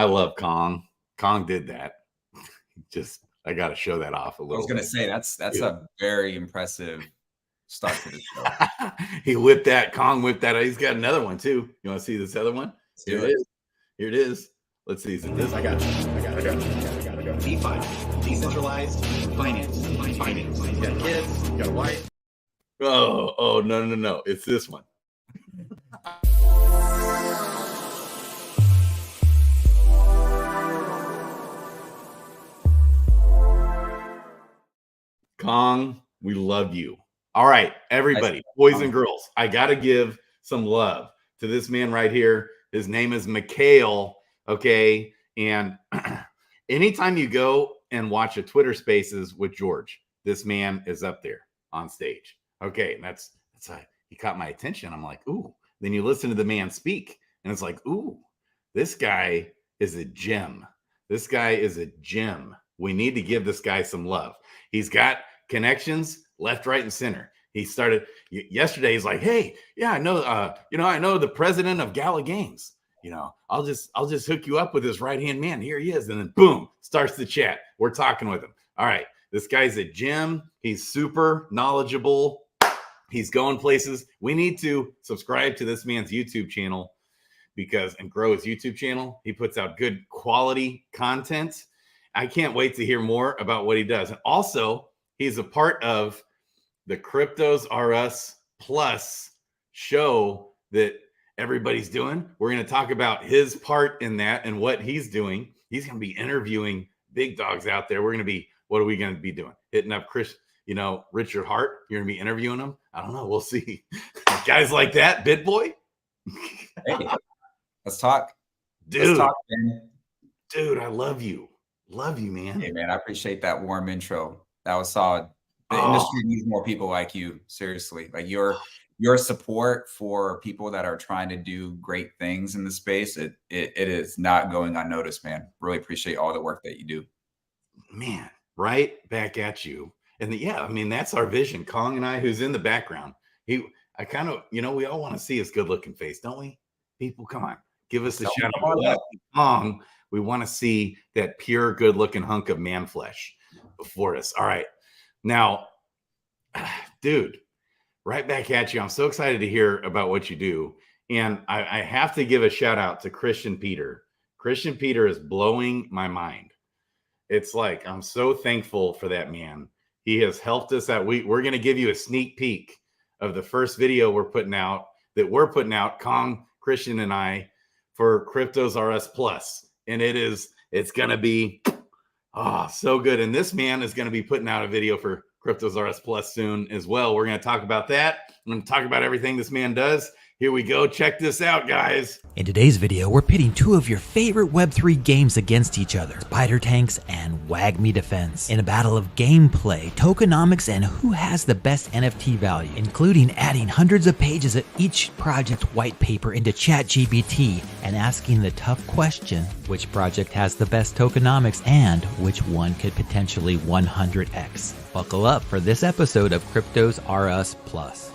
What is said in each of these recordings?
I love Kong. Kong did that. Just, I got to show that off a I was little going to bit. say that's a very impressive start to the show. He whipped that. Kong whipped that. He's got another one too. You want to see this other one? Let's Here do it it. is. Here it is. Let's see. Is it this? I got it. DeFi, decentralized finance. You got kids, you got a wife. Oh, no. It's this one. Kong, we love you. All right, everybody, boys and girls, I got to give some love to this man right here. His name is Mikhail, okay? And anytime you go and watch a Twitter Spaces with George, this man is up there on stage. Okay, and that's he caught my attention. I'm like, ooh. Then you listen to the man speak, and it's like, ooh, this guy is a gem. This guy is a gem. We need to give this guy some love. He's got connections left, right, and center. He started yesterday. He's like, hey, yeah, I know, I know the president of Gala Games. I'll just hook you up with his right-hand man. Here he is. And then boom, starts the chat. We're talking with him. All right. This guy's a gem. He's super knowledgeable. He's going places. We need to subscribe to this man's YouTube channel and grow his YouTube channel. He puts out good quality content. I can't wait to hear more about what he does. And also, he's a part of the Cryptos R Us Plus show that everybody's doing. We're going to talk about his part in that and what he's doing. He's going to be interviewing big dogs out there. What are we going to be doing? Hitting up Richard Hart. You're going to be interviewing him? I don't know. We'll see. Guys like that, BitBoy. Hey, let's talk. Dude, let's talk, man. Dude, I love you. Love you, man. Hey, man, I appreciate that warm intro. That was solid. The industry needs more people like you. Seriously, like your support for people that are trying to do great things in the space. It is not going unnoticed, man. Really appreciate all the work that you do. Man, right back at you. And that's our vision. Kong and I, who's in the background. We all want to see his good looking face, don't we? People, come on, give us a shout out. Kong, we want to see that pure, good looking hunk of man flesh before us. All right. Now, dude, right back at you. I'm so excited to hear about what you do. And I have to give a shout out to Christian Peter. Christian Peter is blowing my mind. It's like, I'm so thankful for that man. He has helped us out. We're going to give you a sneak peek of the first video we're putting out, Kong, Christian, and I, for Cryptos R Us Plus. And it's going to be so good. And this man is going to be putting out a video for Cryptos R Us Plus soon as well. We're going to talk about that. I'm going to talk about everything this man does. Here we go. Check this out, guys. In today's video, we're pitting two of your favorite Web3 games against each other, Spider Tanks and Wag Me Defense, in a battle of gameplay, tokenomics, and who has the best NFT value, including adding hundreds of pages of each project white paper into ChatGPT and asking the tough question, which project has the best tokenomics and which one could potentially 100x. Buckle up for this episode of Cryptos R Us Plus.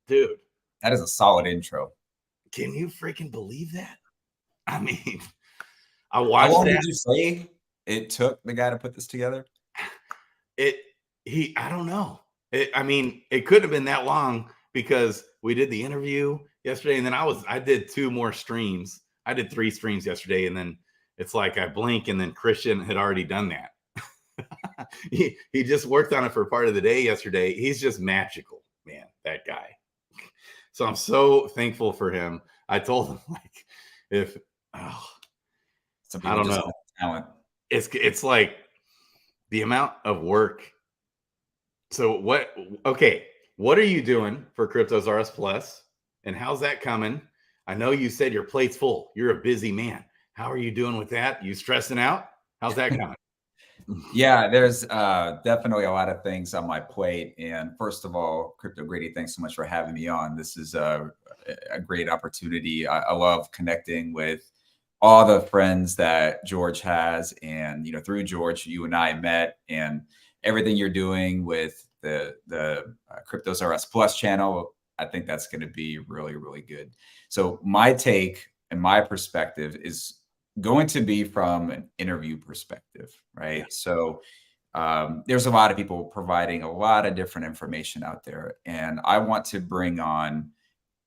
Dude, that is a solid intro. Can you freaking believe that? I mean, I watched. How long did you say it took the guy to put this together? I don't know. It couldn't have been that long because we did the interview yesterday, and then I did 2 more streams. I did 3 streams yesterday, and then it's like I blink, and then Christian had already done that. he just worked on it for part of the day yesterday. He's just magical, man, that guy. So I'm so thankful for him. I told him, like, I don't know. Talent. It's like the amount of work. So what are you doing for Cryptos R Us Plus? And how's that coming? I know you said your plate's full. You're a busy man. How are you doing with that? You stressing out? How's that coming? Yeah, there's definitely a lot of things on my plate. And first of all, Crypto Grady, thanks so much for having me on. This is a great opportunity. I love connecting with all the friends that George has. And, through George, you and I met, and everything you're doing with the Cryptos RS Plus channel, I think that's going to be really, really good. So my take and my perspective is going to be from an interview perspective, right? Yeah. So there's a lot of people providing a lot of different information out there, and I want to bring on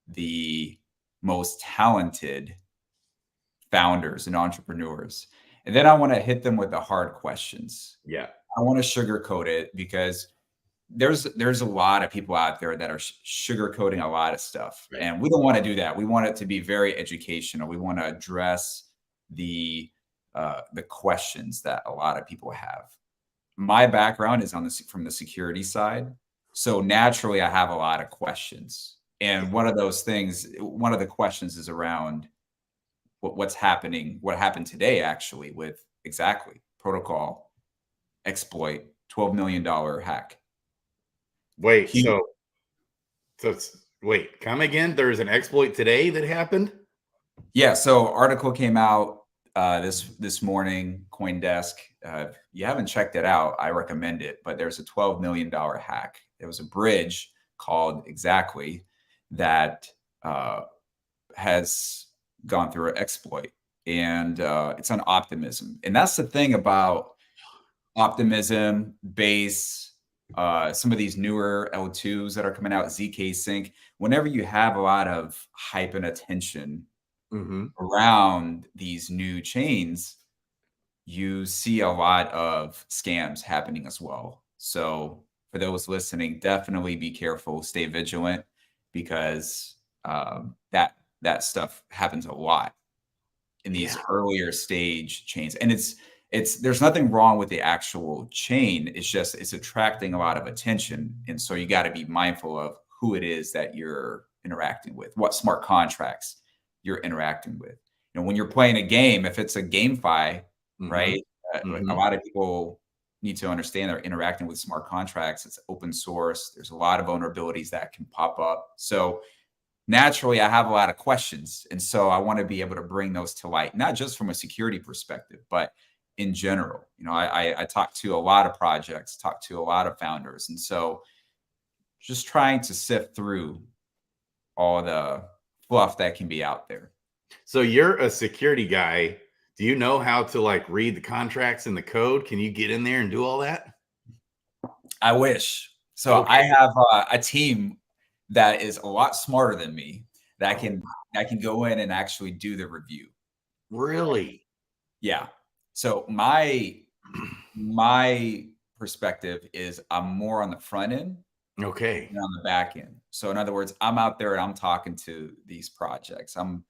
the most talented founders and entrepreneurs, and then I want to hit them with the hard questions. Yeah. I want to sugarcoat it because there's a lot of people out there that are sugarcoating a lot of stuff, Right. and we don't want to do that. We want it to be very educational. We want to address the questions that a lot of people have. My background is from the security side, so naturally I have a lot of questions. And one of the questions is around what's happening, what happened today actually with exactly protocol exploit, $12 million hack. Wait, wait, come again? There's an exploit today that happened? Yeah, so article came out this morning, CoinDesk. If you haven't checked it out, I recommend it. But there's a $12 million hack. There was a bridge called Exactly that has gone through an exploit, and it's on Optimism. And that's the thing about Optimism, Base, some of these newer L2s that are coming out, ZK Sync. Whenever you have a lot of hype and attention around these new chains, you see a lot of scams happening as well. So for those listening, definitely be careful, stay vigilant, because that stuff happens a lot in these earlier stage chains. And there's nothing wrong with the actual chain. It's just, it's attracting a lot of attention. And so you got to be mindful of who it is that you're interacting with, what smart contracts you're interacting with. When you're playing a game, if it's a GameFi, right? A lot of people need to understand they're interacting with smart contracts. It's open source. There's a lot of vulnerabilities that can pop up. So naturally, I have a lot of questions. And so I want to be able to bring those to light, not just from a security perspective, but in general. I talk to a lot of projects, talk to a lot of founders. And so just trying to sift through all the fluff that can be out there. So you're a security guy. Do you know how to read the contracts and the code? Can you get in there and do all that? I wish. So okay. I have a team that is a lot smarter than me that can go in and actually do the review. Really? Yeah. So my perspective is I'm more on the front end. Okay. And on the back end. So in other words, I'm out there and I'm talking to these projects. I'm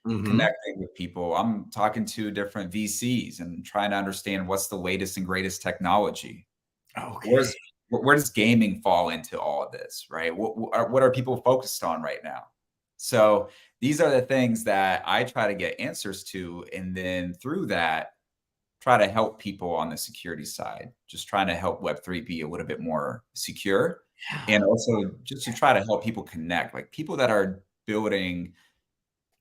connecting with people. I'm talking to different VCs and trying to understand what's the latest and greatest technology. Okay. Where does gaming fall into all of this, right? What are people focused on right now? So these are the things that I try to get answers to. And then through that, try to help people on the security side, just trying to help Web3 be a little bit more secure. And also just to try to help people connect, like people that are building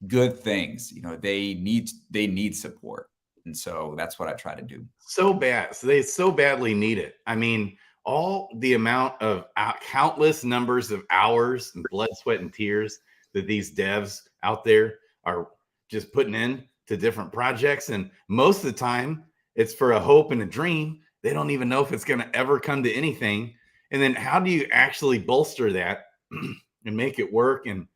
good things, they need support. And so that's what I try to do. So bad. So they so badly need it. I mean, all the amount of countless numbers of hours and blood, sweat, and tears that these devs out there are just putting in to different projects. And most of the time it's for a hope and a dream. They don't even know if it's going to ever come to anything. And then how do you actually bolster that and make it work and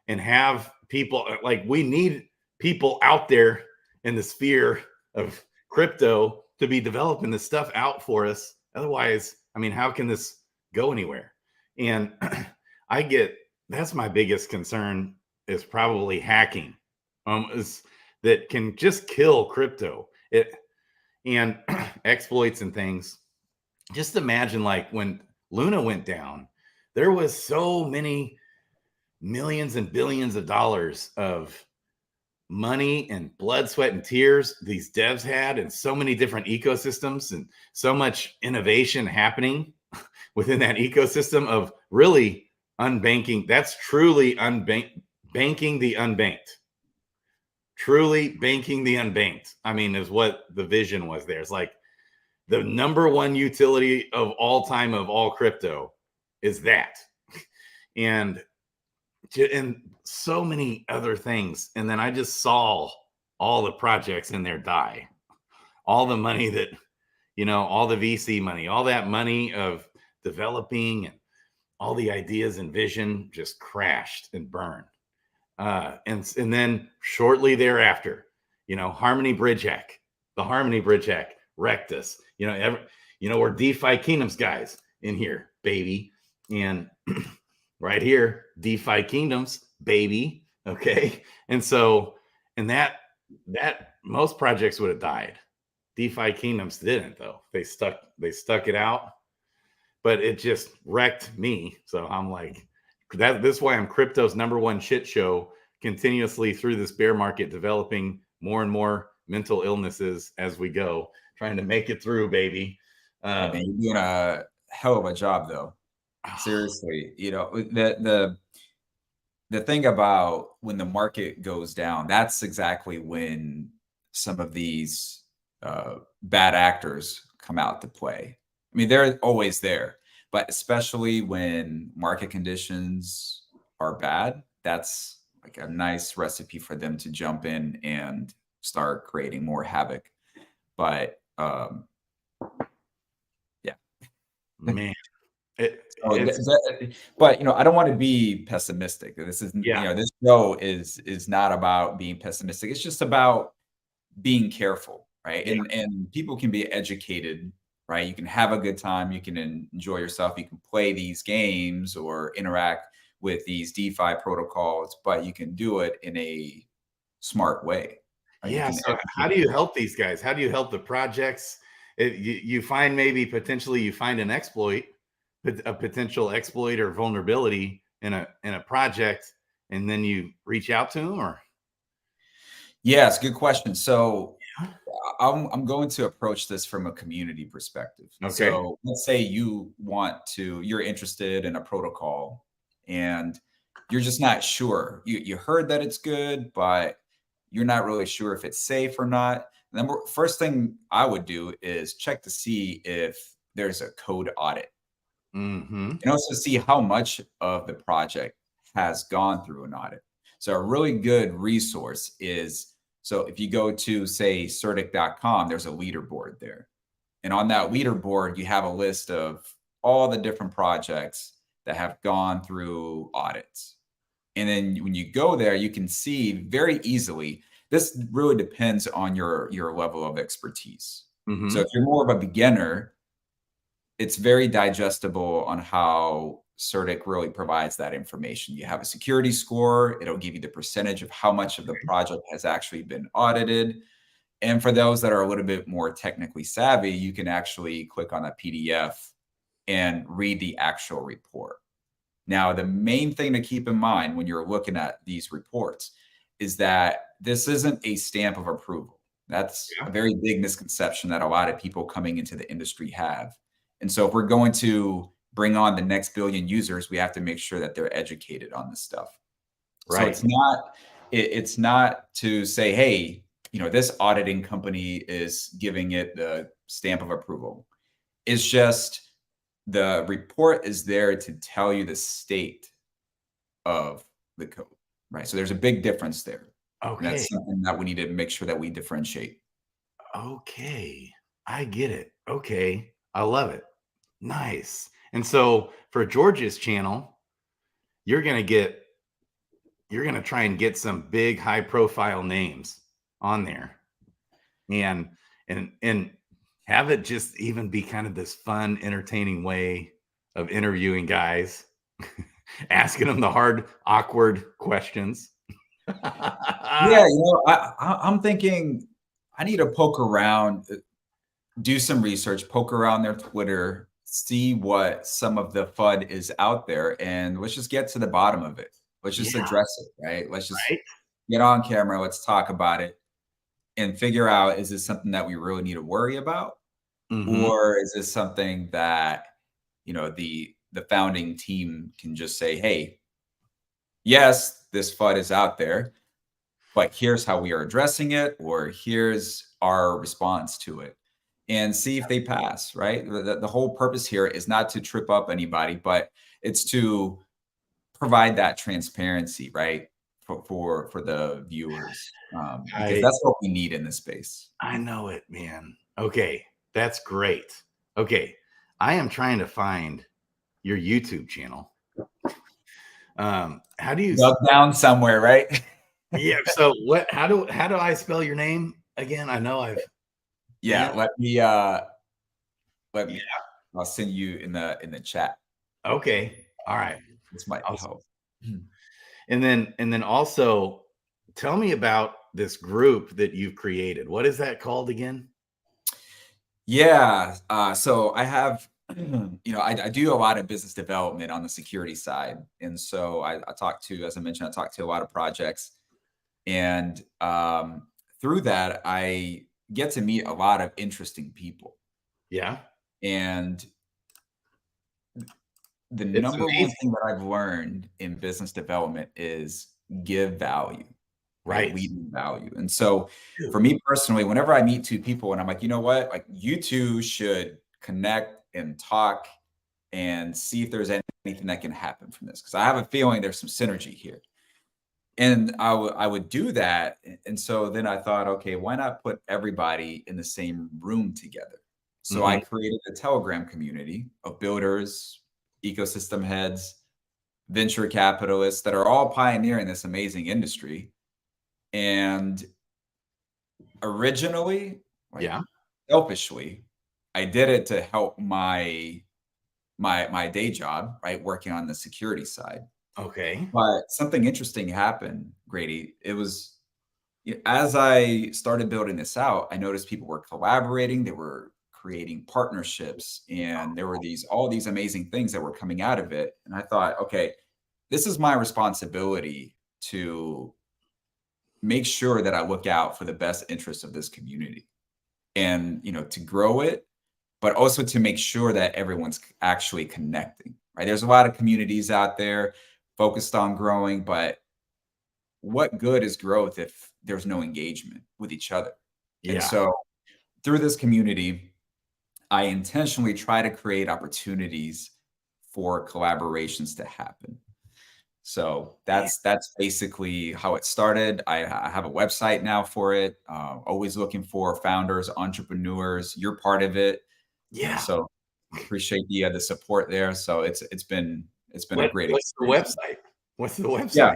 have people we need people out there in the sphere of crypto to be developing this stuff out for us. Otherwise, I mean, how can this go anywhere? And that's my biggest concern is probably hacking that can just kill crypto and exploits and things. Just imagine when Luna went down, there was so many millions and billions of dollars of money and blood, sweat, and tears these devs had, and so many different ecosystems, and so much innovation happening within that ecosystem of really unbanking. That's truly banking the unbanked. Truly banking the unbanked. I mean, is what the vision was there. It's like the number one utility of all time of all crypto is that. And so many other things. And then I just saw all the projects in there die. All the money that, all the VC money, all that money of developing and all the ideas and vision just crashed and burned. And then shortly thereafter, Harmony Bridge Hack, the Harmony Bridge Hack wrecked us. We're DeFi Kingdoms guys in here, baby. And right here, DeFi Kingdoms, baby. Okay. And that most projects would have died. DeFi Kingdoms didn't, though. They stuck it out, but it just wrecked me. So I'm like, this is why I'm crypto's #1 shit show continuously through this bear market, developing more and more mental illnesses as we go, trying to make it through, baby. You're doing a hell of a job, though. Seriously, the thing about when the market goes down, that's exactly when some of these bad actors come out to play. I mean, they're always there, but especially when market conditions are bad, that's like a nice recipe for them to jump in and start creating more havoc. But yeah, man. But I don't want to be pessimistic. This is this show is not about being pessimistic. It's just about being careful, right? Yeah. And people can be educated, right? You can have a good time, you can enjoy yourself, you can play these games or interact with these DeFi protocols, but you can do it in a smart way. Right? Yeah. So how do you help these guys? How do you help the projects? You find potentially you find an exploit, a potential exploit or vulnerability in a project, and then you reach out to them, or? Yeah, it's a good question. So I'm going to approach this from a community perspective. Okay. So let's say you're interested in a protocol and you're just not sure. You heard that it's good, but you're not really sure if it's safe or not. First thing I would do is check to see if there's a code audit. Mm-hmm. And also see how much of the project has gone through an audit. So a really good resource is, so if you go to, say, certic.com, there's a leaderboard there. And on that leaderboard, you have a list of all the different projects that have gone through audits. And then when you go there, you can see very easily, this really depends on your level of expertise. Mm-hmm. So if you're more of a beginner, it's very digestible on how Certic really provides that information. You have a security score. It'll give you the percentage of how much of the project has actually been audited. And for those that are a little bit more technically savvy, you can actually click on a PDF and read the actual report. Now, the main thing to keep in mind when you're looking at these reports is that this isn't a stamp of approval. That's a very big misconception that a lot of people coming into the industry have. And so if we're going to bring on the next billion users, we have to make sure that they're educated on this stuff. Right. So it's not to say, hey, this auditing company is giving it the stamp of approval. It's just the report is there to tell you the state of the code, right? So there's a big difference there. Okay. And that's something that we need to make sure that we differentiate. Okay. I get it. Okay. I love it. Nice. And so for George's channel, you're going to try and get some big high profile names on there and have it just even be kind of this fun, entertaining way of interviewing guys, asking them the hard, awkward questions. Yeah. I'm thinking I need to poke around, do some research, poke around their Twitter, see what some of the FUD is out there, and let's just get to the bottom of it. Let's just address it, right? Let's just get on camera, let's talk about it and figure out, is this something that we really need to worry about? Or is this something that, you know, the founding team can just say, hey, yes, this FUD is out there, but here's how we are addressing it, or here's our response to it, and see if they pass, right? The whole purpose here is not to trip up anybody, but it's to provide that transparency, right? For the viewers, because that's what we need in this space. I know it, man. Okay, that's great. Okay, I am trying to find your YouTube channel. How do you dug down somewhere, right? Yeah. So what? How do I spell your name again? I know I've. Yeah. Let me. I'll send you in the chat. Okay. All right. This might help. And then also tell me about this group that you've created. What is that called again? Yeah. So I have, I do a lot of business development on the security side. And so I talk to, as I mentioned, I talk to a lot of projects. And through that, I get to meet a lot of interesting people. Yeah. And the number one thing that I've learned in business development is give value, right? Leading value. And so for me personally, whenever I meet two people and I'm like, you know what, like you two should connect and talk and see if there's anything that can happen from this. Cause I have a feeling there's some synergy here. And I would do that. And so then I thought, okay, why not put everybody in the same room together? So I created a Telegram community of builders, ecosystem heads, venture capitalists that are all pioneering this amazing industry. And originally, selfishly, I did it to help my day job, right? Working on the security side. Okay. But something interesting happened, Grady. It was, as I started building this out, I noticed people were collaborating, they were creating partnerships, and there were all these amazing things that were coming out of it. And I thought, okay, this is my responsibility to make sure that I look out for the best interests of this community and, to grow it, but also to make sure that everyone's actually connecting, right? There's a lot of communities out there focused on growing, but what good is growth if there's no engagement with each other? Yeah. And so through this community, I intentionally try to create opportunities for collaborations to happen. So that's basically how it started. I have a website now for it. Always looking for founders, entrepreneurs. You're part of it. Yeah. So appreciate the support there. So it's been a great experience. What's the website? Yeah.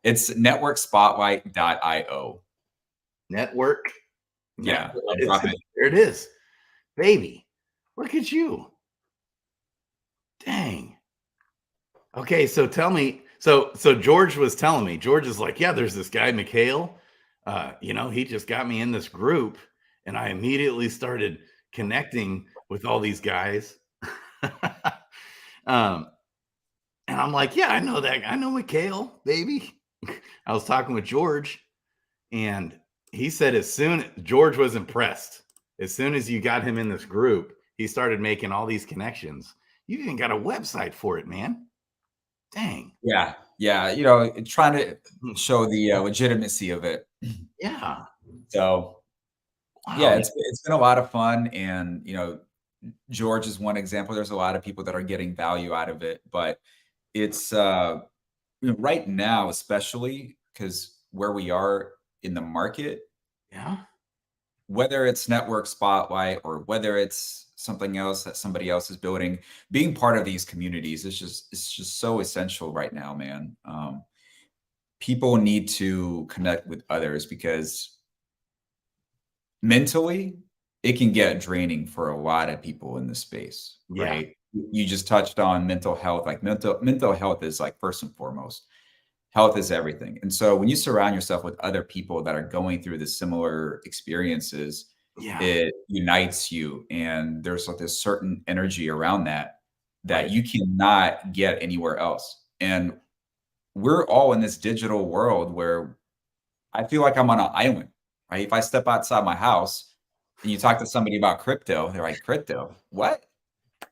It's networkspotlight.io. Network. Yeah. There it is. Baby. Look at you. Dang. Okay, so tell me. So George was telling me, George is like, yeah, there's this guy, Mikhail. He just got me in this group, and I immediately started connecting with all these guys. And I'm like, yeah, I know that. I know Mikhail, baby. I was talking with George, and he said George was impressed. As soon as you got him in this group, he started making all these connections. You even got a website for it, man. Dang. Yeah. Trying to show the legitimacy of it. Yeah. So, wow. It's been a lot of fun, and George is one example. There's a lot of people that are getting value out of it, but it's right now, especially because where we are in the market. Yeah. Whether it's Network Spotlight or whether it's something else that somebody else is building, being part of these communities is just so essential right now, man. People need to connect with others because mentally it can get draining for a lot of people in the space, right? You just touched on mental health. Like mental health is like first and foremost. Health is everything. And so when you surround yourself with other people that are going through the similar experiences, it unites you. And there's like this certain energy around that you cannot get anywhere else. And we're all in this digital world where I feel like I'm on an island, right? If I step outside my house and you talk to somebody about crypto, they're like, crypto, what?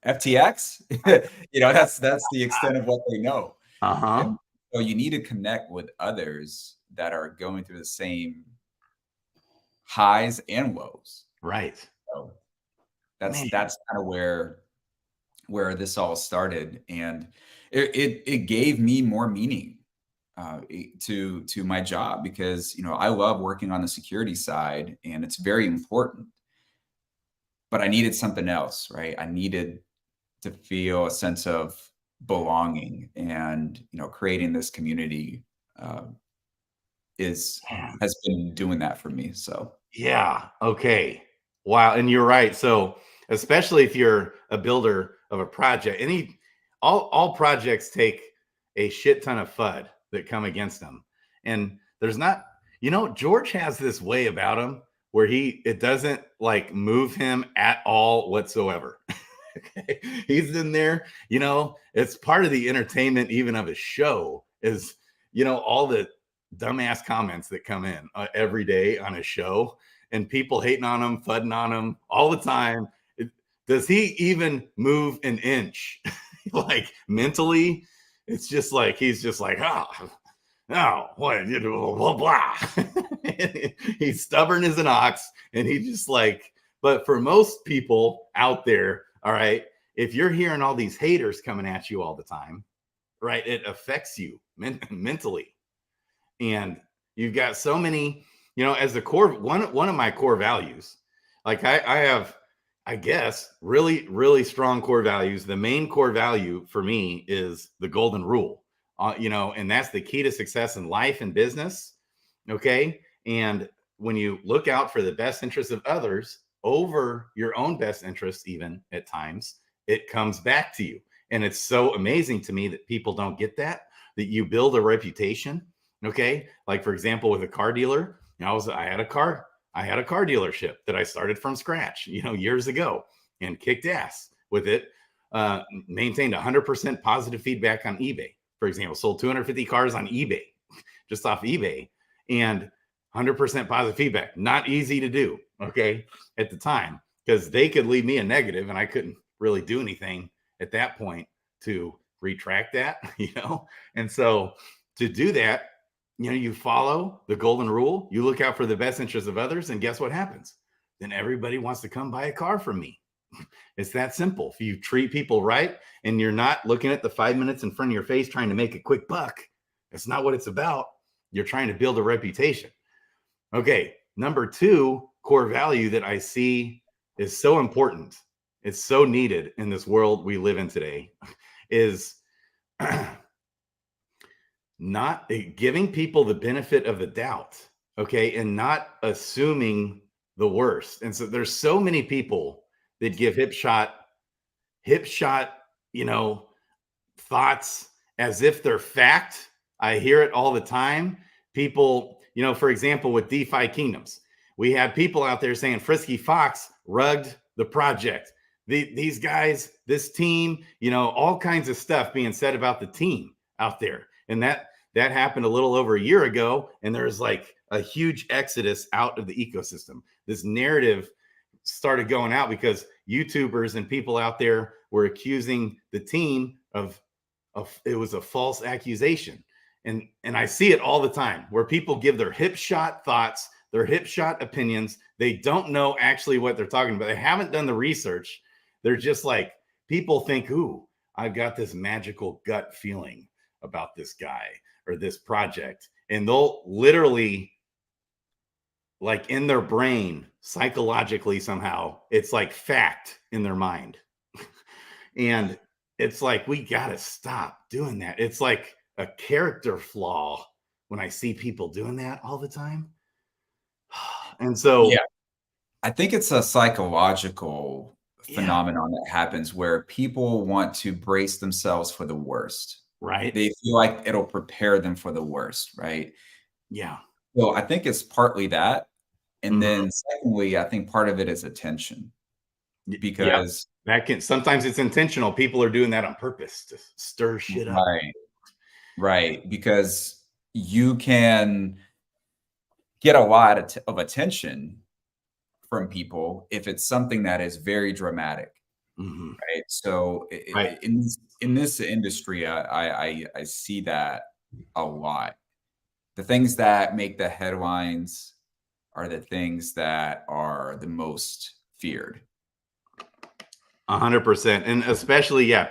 FTX? That's the extent of what they know. Uh-huh. And so you need to connect with others that are going through the same highs and lows. Right. So that's Man. kind of where this all started, and it gave me more meaning to my job, because I love working on the security side and it's very important, but I needed something else, right? I needed to feel a sense of belonging, and creating this community has been doing that for me. So Yeah. Okay. Wow. And you're right. So especially if you're a builder of a project, all projects take a shit ton of FUD that come against them. And there's not, George has this way about him where it doesn't like move him at all whatsoever. Okay. He's in there, it's part of the entertainment even of his show is, all the dumbass comments that come in every day on his show, and people hating on him, fudding on him all the time. Does he even move an inch? Like mentally, it's just like he's just like, no, what, blah, blah. He's stubborn as an ox, and he just like, but for most people out there, all right, if you're hearing all these haters coming at you all the time, right, it affects you mentally. And you've got so many, as the core, one of my core values, like I have, I guess, really, really strong core values. The main core value for me is the golden rule, and that's the key to success in life and business. Okay. And when you look out for the best interests of others over your own best interests, even at times, it comes back to you. And it's so amazing to me that people don't get that you build a reputation. Okay. Like for example, with a car dealer, I had a car dealership that I started from scratch, years ago, and kicked ass with it. Maintained 100% positive feedback on eBay. For example, sold 250 cars on eBay, just off eBay, and 100% positive feedback. Not easy to do. Okay. At the time, because they could leave me a negative and I couldn't really do anything at that point to retract that, And so to do that, you follow the golden rule, you look out for the best interests of others, and guess what happens? Then everybody wants to come buy a car from me. It's that simple. If you treat people right and you're not looking at the 5 minutes in front of your face trying to make a quick buck, that's not what it's about. You're trying to build a reputation. Okay. Number 2 core value that I see is so important. It's so needed in this world we live in today is not giving people the benefit of the doubt. Okay. And not assuming the worst. And so there's so many people that give hip shot, thoughts as if they're fact. I hear it all the time. People, for example, with DeFi Kingdoms, we have people out there saying Frisky Fox rugged the project. These guys, this team, all kinds of stuff being said about the team out there. And that happened a little over a year ago. And there's like a huge exodus out of the ecosystem. This narrative started going out because YouTubers and people out there were accusing the team of it was a false accusation. And I see it all the time where people give their hip shot thoughts, their hip shot opinions. They don't know actually what they're talking about. They haven't done the research. They're just like, people think, ooh, I've got this magical gut feeling about this guy or this project. And they'll literally, like in their brain, psychologically somehow, it's like fact in their mind. And it's like, we got to stop doing that. It's like a character flaw when I see people doing that all the time. And so, yeah, I think it's a psychological phenomenon that happens where people want to brace themselves for the worst. Right. They feel like it'll prepare them for the worst. Right. Yeah. Well, I think it's partly that. And then secondly, I think part of it is attention, because that can, sometimes it's intentional. People are doing that on purpose to stir shit up. Right. Because you can get a lot of attention from people if it's something that is very dramatic, right? So Right. in this industry, I see that a lot. The things that make the headlines are the things that are the most feared. 100%. And especially, yeah,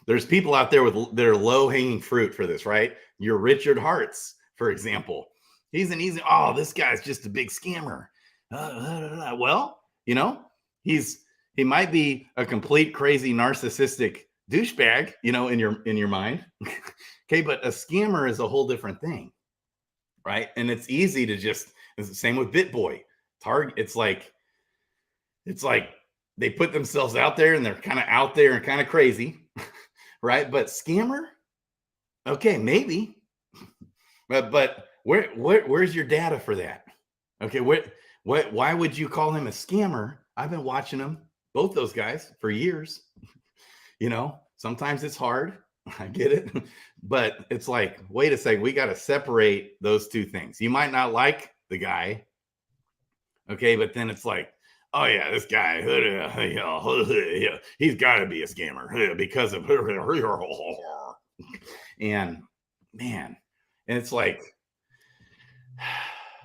there's people out there with their low hanging fruit for this, right? Your Richard Hartz, for example. He's an easy, oh, this guy's just a big scammer. Well, he might be a complete crazy narcissistic douchebag, in your mind. Okay, but a scammer is a whole different thing, right? And it's easy to it's the same with BitBoy. It's like they put themselves out there and they're kind of out there and kind of crazy, right? But scammer, okay, maybe, but where's your data for that? Okay, why would you call him a scammer? I've been watching them, both those guys, for years. Sometimes it's hard. I get it, but it's like, wait a second, we got to separate those two things. You might not like the guy, okay, but then it's like, oh yeah, this guy, he's got to be a scammer because of, and man, and it's like,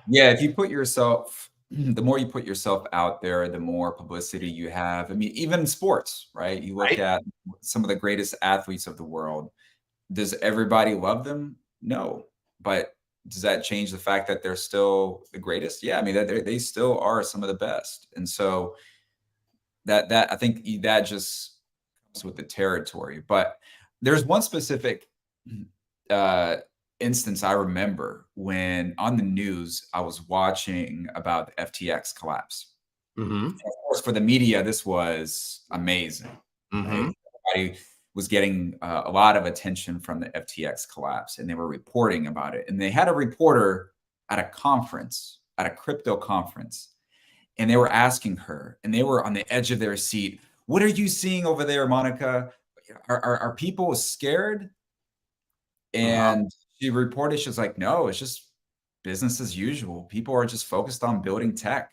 yeah, if you put yourself, the more you put yourself out there, the more publicity you have. I mean, even sports, right? You look at some of the greatest athletes of the world. Does everybody love them? No, but does that change the fact that they're still the greatest? Yeah, I mean, they still are some of the best. And so that I think that just comes with the territory. But there's one specific instance I remember when on the news I was watching about the FTX collapse. Of course, for the media, this was amazing. Right? Everybody was getting a lot of attention from the FTX collapse, and they were reporting about it. And they had a reporter at a conference, at a crypto conference, and they were asking her, and they were on the edge of their seat. What are you seeing over there, Monica? Are people scared? And she reported, she was like, no, it's just business as usual. People are just focused on building tech.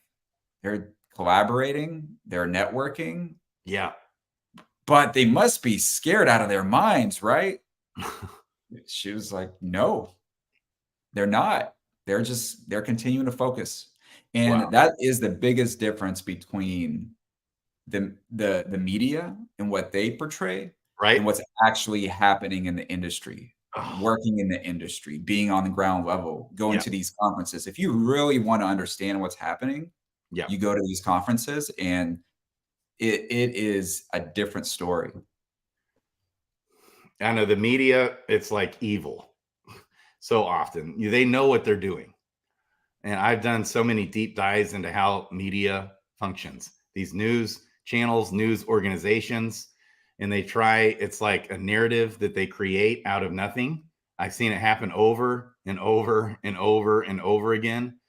They're collaborating, they're networking. Yeah. But they must be scared out of their minds, right? She was like, no, they're not. They're continuing to focus. And that is the biggest difference between the media and what they portray, right, and what's actually happening in the industry. Working in the industry, being on the ground level, going to these conferences. If you really want to understand what's happening, you go to these conferences, and it is a different story. I know the media, it's like evil so often. They know what they're doing. And I've done so many deep dives into how media functions. These news channels, news organizations, and it's like a narrative that they create out of nothing. I've seen it happen over and over and over and over again.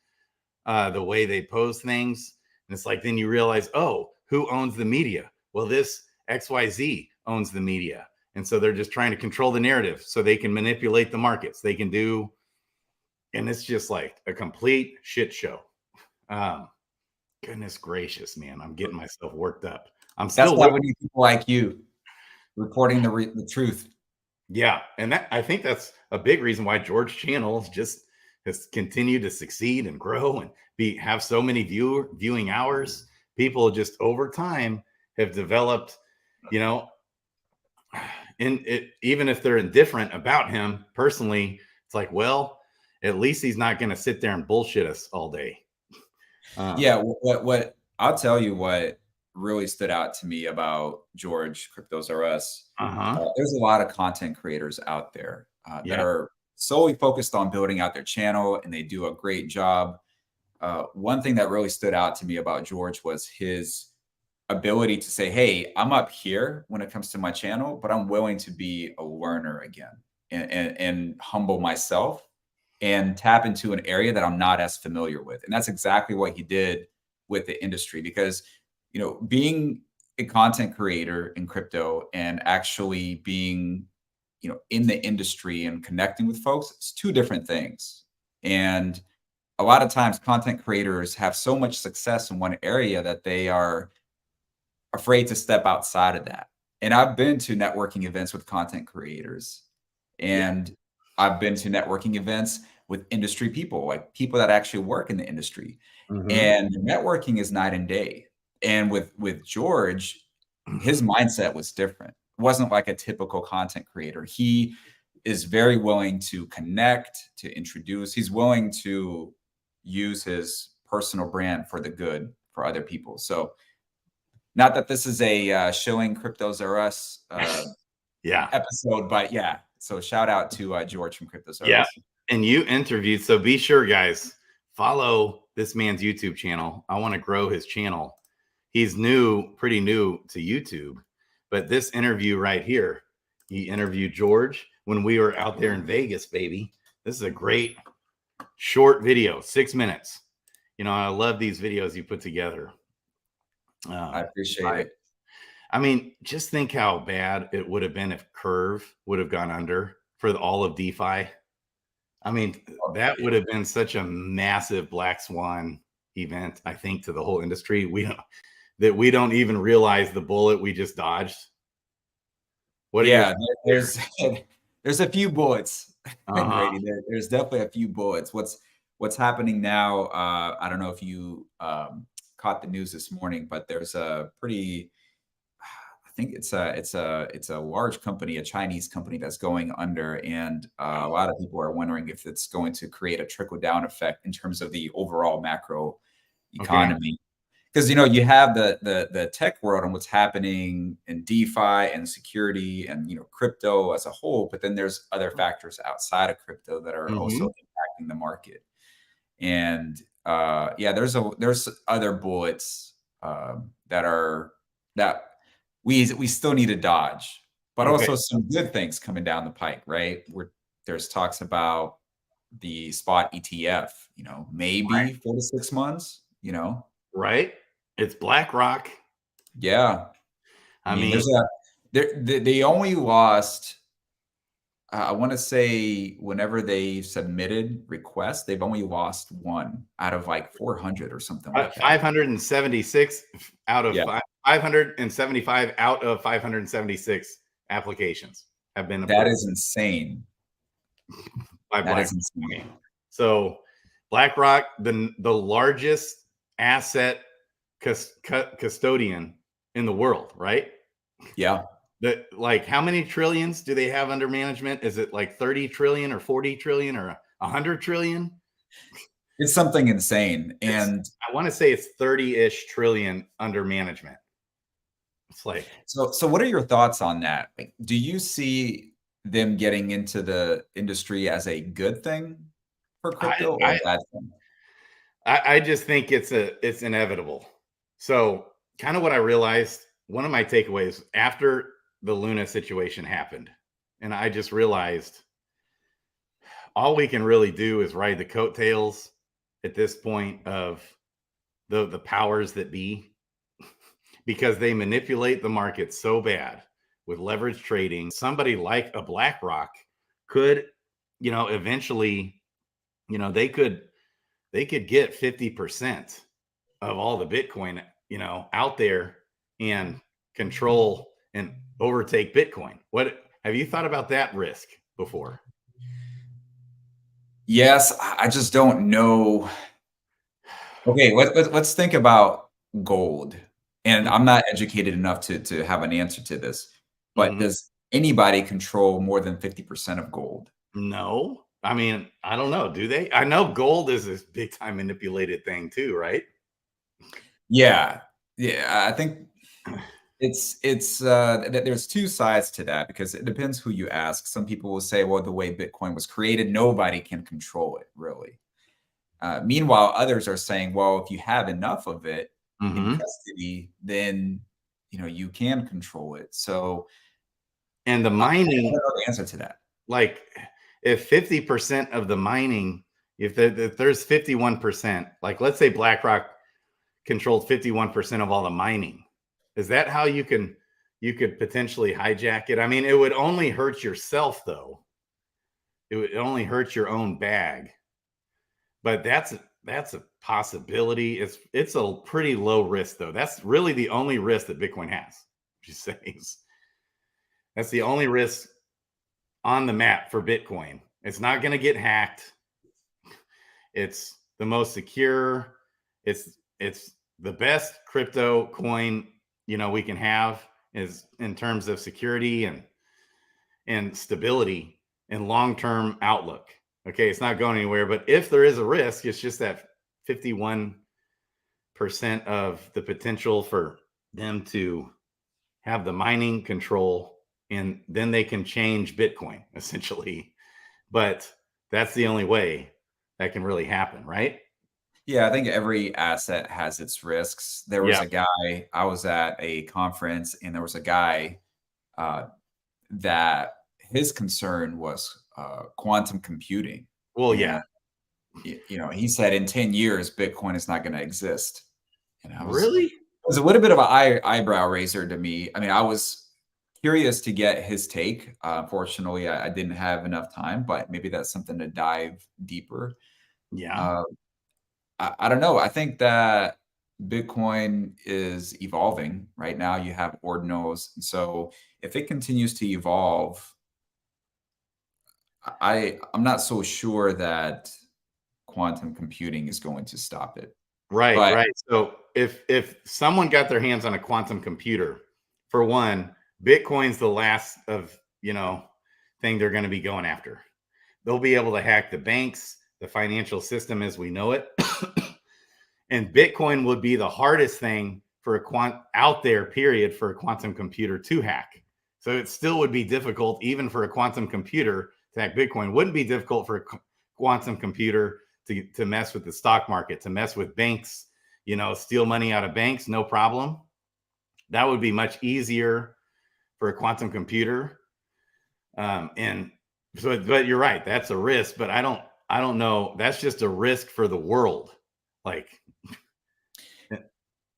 The way they pose things. And it's like, then you realize, oh, who owns the media? Well, this XYZ owns the media. And so they're just trying to control the narrative so they can manipulate the markets. They can do, and it's just like a complete shit show. Goodness gracious, man. I'm getting myself worked up. That's why we need people like you reporting the truth. Yeah. And I think that's a big reason why George Channel has continued to succeed and grow and have so many viewing hours. People just over time have developed, even if they're indifferent about him personally, it's like, well, at least he's not going to sit there and bullshit us all day. What I'll tell you, what really stood out to me about George Cryptos R Us. There's a lot of content creators out there that are solely focused on building out their channel, and they do a great job. One thing that really stood out to me about George was his ability to say, hey, I'm up here when it comes to my channel, but I'm willing to be a learner again and humble myself and tap into an area that I'm not as familiar with. And that's exactly what he did with the industry, because being a content creator in crypto and actually being, in the industry and connecting with folks, it's two different things. And a lot of times content creators have so much success in one area that they are afraid to step outside of that. And I've been to networking events with content creators, Yeah. and I've been to networking events with industry people, like people that actually work in the industry. Mhm. And networking is night and day. And with George, his mindset was different. It wasn't like a typical content creator. He is very willing to connect, to introduce. He's willing to use his personal brand for the good for other people. So not that this is a shilling cryptos are us Yeah. episode, but yeah. So shout out to George from Cryptos Are Yeah. Us. And you interviewed, so be sure, guys, follow this man's YouTube channel. I want to grow his channel. He's pretty new to YouTube, but this interview right here, he interviewed George when we were out there in Vegas, baby. This is a great short video, 6 minutes. You know, I love these videos you put together. I appreciate it. I mean, just think how bad it would have been if Curve would have gone under for all of DeFi. I mean, that would have been such a massive black swan event, I think, to the whole industry. We don't even realize the bullet we just dodged. There's a few bullets, Grady. There's definitely a few bullets. What's happening now? I don't know if you caught the news this morning, but there's a pretty, I think it's a large company, a Chinese company that's going under, and a lot of people are wondering if it's going to create a trickle down effect in terms of the overall macro economy. Because you have the tech world and what's happening in DeFi and security and crypto as a whole, but then there's other factors outside of crypto that are also impacting the market. And there's other bullets that we still need to dodge, but also some good things coming down the pike, right? There's talks about the spot ETF, maybe 4 to 6 months, Right? It's BlackRock. Yeah. I mean, they only lost, I want to say whenever they submitted requests, they've only lost one out of like 400 or something like that. 576 out of 575 out of 576 applications have been approved. That is insane. That is insane. So BlackRock, the largest asset custodian in the world, right? Yeah. Like how many trillions do they have under management? Is it like 30 trillion or 40 trillion or 100 trillion? It's something insane. And I want to say it's 30-ish trillion under management. It's like, so what are your thoughts on that? Like, do you see them getting into the industry as a good thing for crypto or a bad thing? I just think it's inevitable. So kind of what I realized, one of my takeaways after the Luna situation happened, and I just realized all we can really do is ride the coattails at this point of the powers that be, because they manipulate the market so bad with leverage trading. Somebody like a BlackRock could, eventually, they could get 50% of all the Bitcoin, out there and control and overtake Bitcoin. What have you thought about that risk before? Yes, I just don't know. Okay, let's think about gold. And I'm not educated enough to have an answer to this, but does anybody control more than 50% of gold? No. I mean, I don't know. Do they? I know gold is this big time manipulated thing too, right? Yeah. I think it's there's two sides to that, because it depends who you ask. Some people will say, well, the way Bitcoin was created, nobody can control it, really. Meanwhile, others are saying, well, if you have enough of it in custody, then you can control it. So, and the mining, I don't know the answer to that. Like, if 50% of the mining, if there's 51%, like let's say BlackRock controlled 51% of all the mining, is that how you could potentially hijack it? I mean, it would only hurt yourself, though. It would only hurt your own bag. but that's a possibility. It's a pretty low risk though. That's really the only risk that Bitcoin has. Just saying, that's the only risk on the map for Bitcoin. It's not going to get hacked. It's the most secure. It's the best crypto coin, we can have, is in terms of security and stability and long-term outlook. Okay, it's not going anywhere, but if there is a risk, it's just that 51% of the potential for them to have the mining control, and then they can change Bitcoin essentially. But that's the only way that can really happen, right? Yeah, I think every asset has its risks. There was a guy, I was at a conference, and there was a guy that his concern was quantum computing. Well, and, he said in 10 years, Bitcoin is not going to exist. And really? It was a little bit of an eyebrow raiser to me. I mean, I was curious to get his take. Unfortunately, I didn't have enough time, but maybe that's something to dive deeper. Yeah. I don't know. I think that Bitcoin is evolving right now. You have ordinals. And so if it continues to evolve, I'm not so sure that quantum computing is going to stop it. Right. So if someone got their hands on a quantum computer, for one, Bitcoin's the last of, thing they're going to be going after. They'll be able to hack the banks, the financial system as we know it. And Bitcoin would be the hardest thing for out there, period, for a quantum computer to hack. So it still would be difficult, even for a quantum computer to hack Bitcoin. Wouldn't be difficult for a quantum computer to mess with the stock market, to mess with banks, steal money out of banks, no problem. That would be much easier for a quantum computer. And so, but you're right, that's a risk, but I don't know. That's just a risk for the world.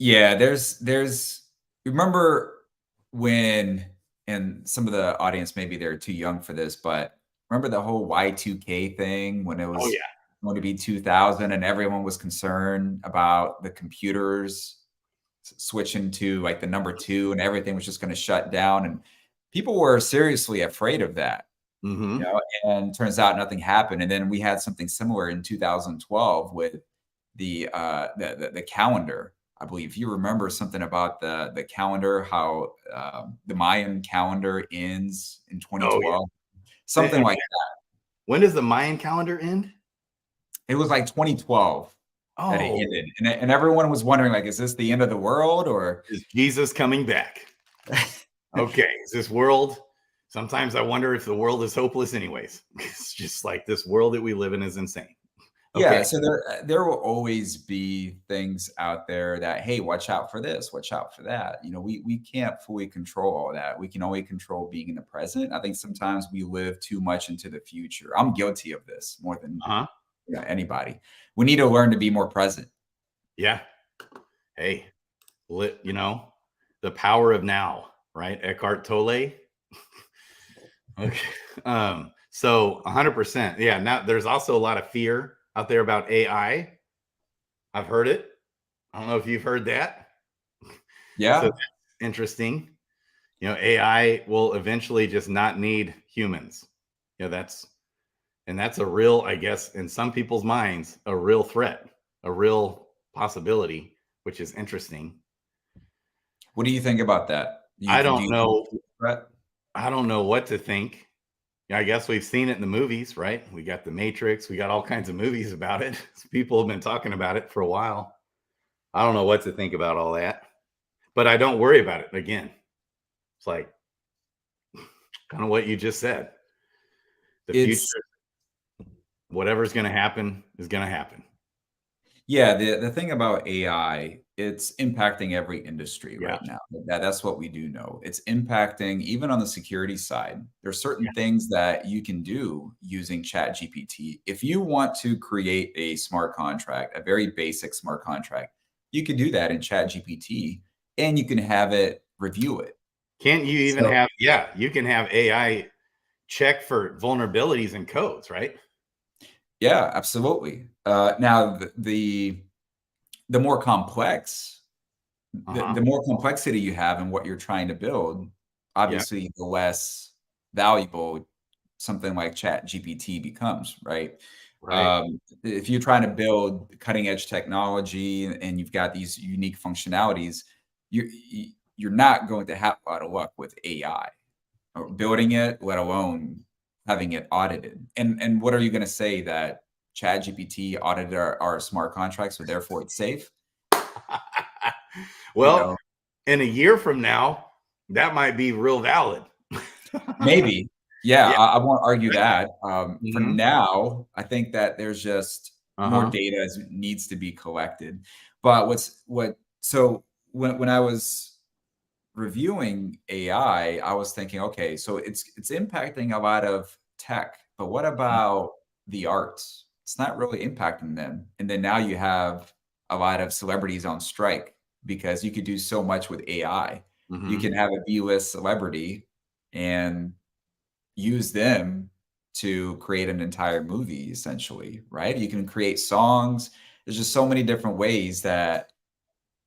Yeah, there's remember when, and some of the audience, maybe they're too young for this, but remember the whole Y2K thing when it was going to be 2000 and everyone was concerned about the computers switching to like the number 2 and everything was just going to shut down, and people were seriously afraid of that. Mm-hmm. And turns out nothing happened. And then we had something similar in 2012 with the calendar. I believe you remember something about the calendar, how the Mayan calendar ends in 2012, something like that. When does the Mayan calendar end? It was like 2012 that it ended, and everyone was wondering, like, is this the end of the world, or is Jesus coming back? Okay, is this world? Sometimes I wonder if the world is hopeless anyways. It's just like this world that we live in is insane. Okay. Yeah, so there will always be things out there that, hey, watch out for this, watch out for that. We can't fully control all that. We can only control being in the present. I think sometimes we live too much into the future. I'm guilty of this more than anybody. We need to learn to be more present. Yeah. Hey, the power of now, right? Eckhart Tolle. Okay. So 100%. Yeah. Now there's also a lot of fear out there about AI. I've heard it. I don't know if you've heard that. Yeah. So that's interesting. AI will eventually just not need humans. That's a real, I guess, in some people's minds, a real threat, a real possibility, which is interesting. What do you think about that? I don't know. I don't know what to think. I guess we've seen it in the movies, right? We got The Matrix. We got all kinds of movies about it. People have been talking about it for a while. I don't know what to think about all that, but I don't worry about it. Again, it's like kind of what you just said. The future, whatever's going to happen is going to happen. Yeah, the thing about AI, it's impacting every industry right now. That's what we do know. It's impacting even on the security side. There's certain things that you can do using ChatGPT. If you want to create a smart contract, a very basic smart contract, you can do that in ChatGPT, and you can have it review it. Can't you even have, you can have AI check for vulnerabilities in codes, right? Yeah, absolutely. Now the more complex, the more complexity you have in what you're trying to build, Yeah. obviously the less valuable something like Chat GPT becomes, right? Right. If you're trying to build cutting edge technology and you've got these unique functionalities, you're not going to have a lot of luck with AI or building it, let alone having it audited. And what are you going to say that Chat GPT audited our smart contracts, so therefore it's safe? You Well, know, in a year from now, that might be real valid. maybe. Yeah, Yeah. I won't argue that. For Mhm. now, I think that there's just more Uh-huh. data needs to be collected. But so when I was reviewing AI, I was thinking, okay, so it's impacting a lot of tech, but what about the arts? It's not really impacting them. And then now you have a lot of celebrities on strike because you could do so much with AI. You Mhm. can have a B-list celebrity and use them to create an entire movie, essentially, right? You can create songs. There's just so many different ways that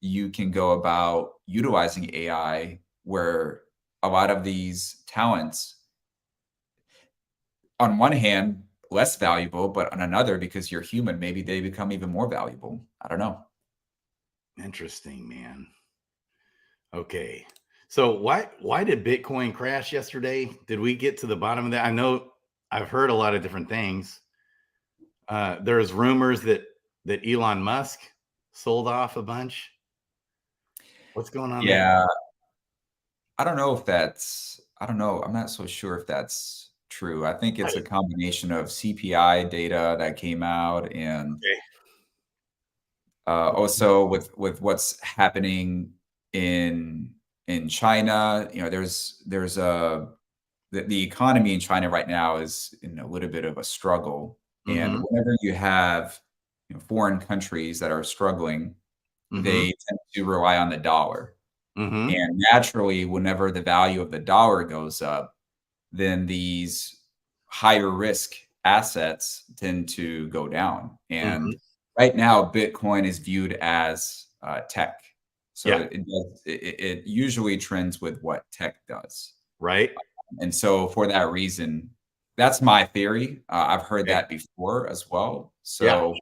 you can go about utilizing AI where a lot of these talents, on one hand, less valuable, but on another, because you're human, maybe they become even more valuable. I don't know. Interesting, man. Okay. So why did Bitcoin crash yesterday? Did we get to the bottom of that? I know I've heard a lot of different things. There's rumors that Elon Musk sold off a bunch. What's going on there? Yeah, I don't know if that's, I don't know. I'm not so sure if that's true. I think it's a Right. combination of CPI data that came out and Okay. also with what's happening in China. You know, there's a the economy in China right now is in a little bit of a struggle, and Mm-hmm. whenever you have foreign countries that are struggling, Mm-hmm. they tend to rely on the dollar, Mm-hmm. and naturally, whenever the value of the dollar goes up, then these higher risk assets tend to go down. Mm-hmm. And right now, Bitcoin is viewed as tech. So Yeah. it usually trends with what tech does. Right. And so for that reason, that's my theory. I've heard Okay. that before as well. Yeah. So,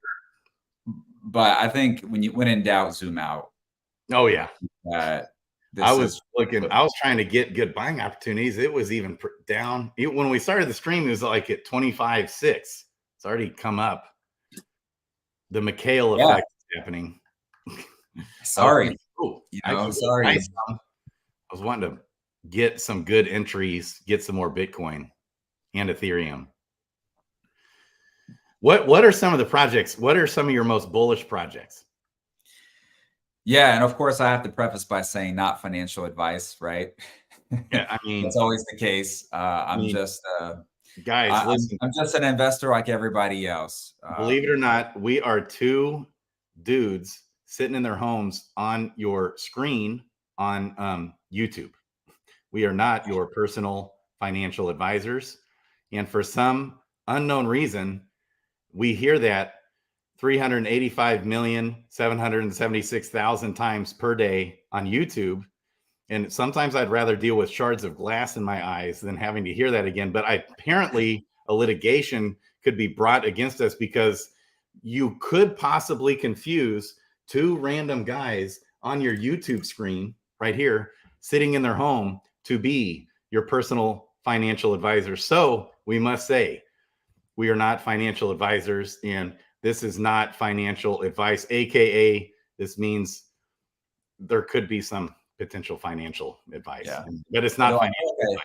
but I think when in doubt, zoom out. Oh yeah. That I this was is looking. what. I was trying to get good buying opportunities. It was even down. When we started the stream, it was like at 25.6. It's already come up. The Mikhail Yeah, effect is happening. I was sorry. thinking, oh, You I know, can buy sorry. some. I was wanting to get some good entries, get some more Bitcoin and Ethereum. What are some of the projects? What are some of your most bullish projects? Yeah, and of course, I have to preface by saying not financial advice, right? Yeah, That's always the case. I I'm mean, just guys, listen. I'm just an investor like everybody else. Believe it or not, we are two dudes sitting in their homes on your screen on YouTube. We are not your personal financial advisors, and for some unknown reason, we hear that 385,776,000 times per day on YouTube. And sometimes I'd rather deal with shards of glass in my eyes than having to hear that again. But apparently, a litigation could be brought against us because you could possibly confuse two random guys on your YouTube screen right here, sitting in their home, to be your personal financial advisor. So we must say, we are not financial advisors, and this is not financial advice, AKA, this means there could be some potential financial advice, Yeah. but it's not Although financial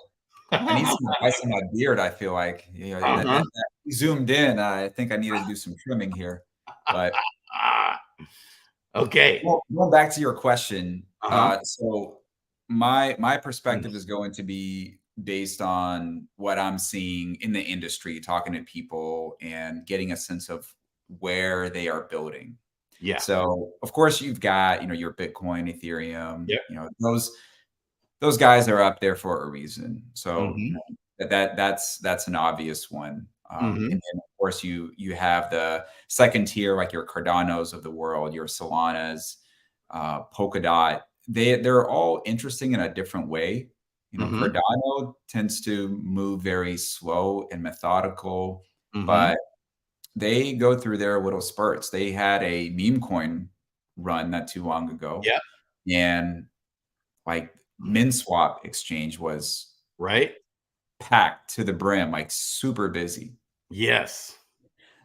I need advice. some advice on my beard. I feel like Uh-huh. that zoomed in. I think I need to do some trimming here. But Okay. going back to your question, Uh-huh. so my perspective is going to be based on what I'm seeing in the industry, talking to people and getting a sense of where they are building. Yeah. So of course you've got, your Bitcoin, Ethereum, Yep. those guys are up there for a reason. So Mhm. that's an obvious one. Mm-hmm. And then of course you have the second tier, like your Cardanos of the world, your Solanas, Polkadot. They're all interesting in a different way. Mm-hmm. Cardano tends to move very slow and methodical, Mm-hmm. but they go through their little spurts. They had a meme coin run not too long ago. Yeah. And like MinSwap exchange was Right. packed to the brim, like super busy. Yes.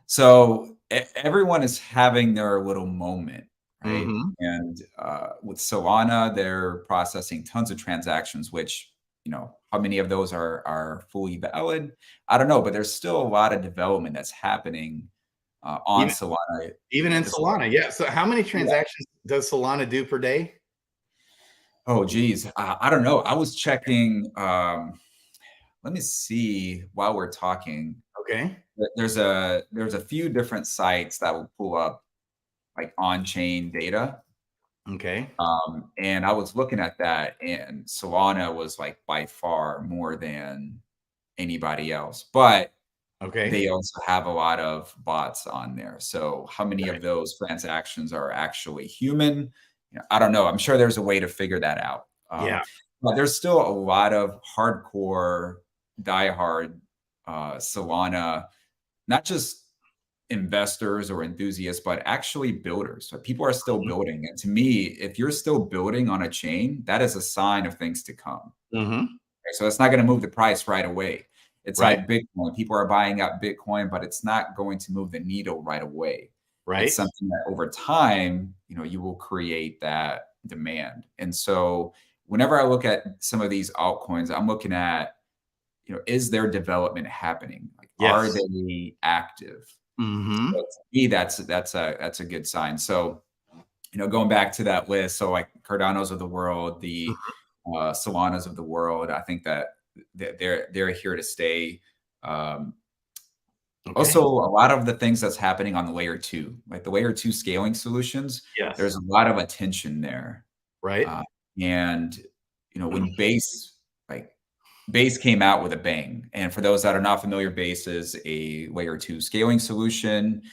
So everyone is having their little moment, right? Mm-hmm. And with Solana, they're processing tons of transactions, which, how many of those are fully valid? I don't know, but there's still a lot of development that's happening on Solana. Even in Solana, yeah. So how many transactions does Solana do per day? Oh, geez. I don't know. I was checking. Let me see while we're talking. Okay. There's a few different sites that will pull up like on-chain data. Okay. And I was looking at that, and Solana was like by far more than anybody else. But Okay. they also have a lot of bots on there. So how many of those transactions are actually human? I don't know. I'm sure there's a way to figure that out. Yeah. But there's still a lot of hardcore, diehard Solana, not just investors or enthusiasts, but actually builders. So people are still building. And to me, if you're still building on a chain, that is a sign of things to come. Mm-hmm. Okay, so it's not going to move the price right away. It's Right. like Bitcoin. People are buying up Bitcoin, but it's not going to move the needle right away. Right. It's something that over time, you will create that demand. And so whenever I look at some of these altcoins, I'm looking at, is there development happening? Like, are Yes. they active? Mm-hmm. So to me, that's a good sign. So, going back to that list, so like Cardanos of the world, the Solanas of the world, I think that they're here to stay. Okay. Also, a lot of the things that's happening on the layer 2, like the layer 2 scaling solutions, Yes. there's a lot of attention there. Right. And when Base came out with a bang. And for those that are not familiar, Base is a layer 2 scaling solution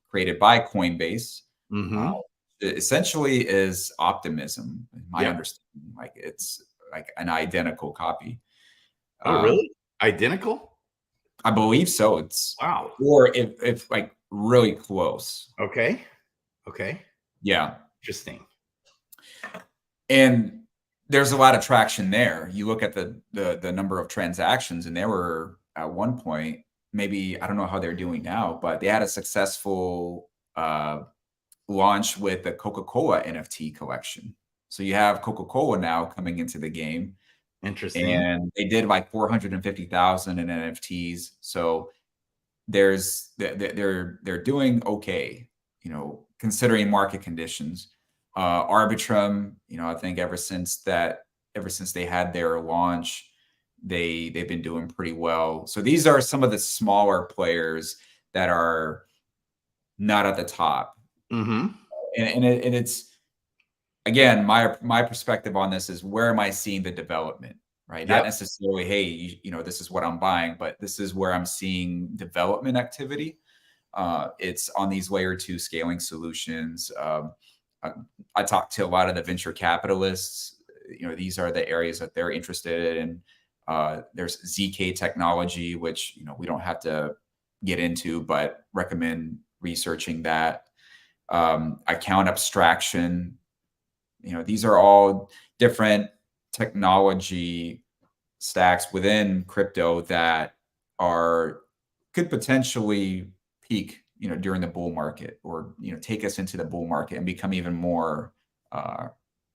created by Coinbase. Mm-hmm. It essentially is optimism, in my Yep. understanding. Like it's like an identical copy. Oh, really? Identical? I believe so. It's Wow. or if like really close. Okay. Okay. Yeah. Interesting. And there's a lot of traction there. You look at the number of transactions, and they were at one point, maybe I don't know how they're doing now, but they had a successful launch with the Coca-Cola NFT collection. So you have Coca-Cola now coming into the game. Interesting. And they did like 450,000 in NFTs. So they're doing okay, considering market conditions. Arbitrum, I think ever since they had their launch, they've been doing pretty well. So these are some of the smaller players that are not at the top. Mm-hmm. And it's, again, my perspective on this is, where am I seeing the development, right? Yep. Not necessarily, hey, this is what I'm buying, but this is where I'm seeing development activity. It's on these layer 2 scaling solutions. I talked to a lot of the venture capitalists. These are the areas that they're interested in. There's ZK technology, which, we don't have to get into, but recommend researching that. Account abstraction. These are all different technology stacks within crypto that could potentially peak, during the bull market, or, take us into the bull market and become even more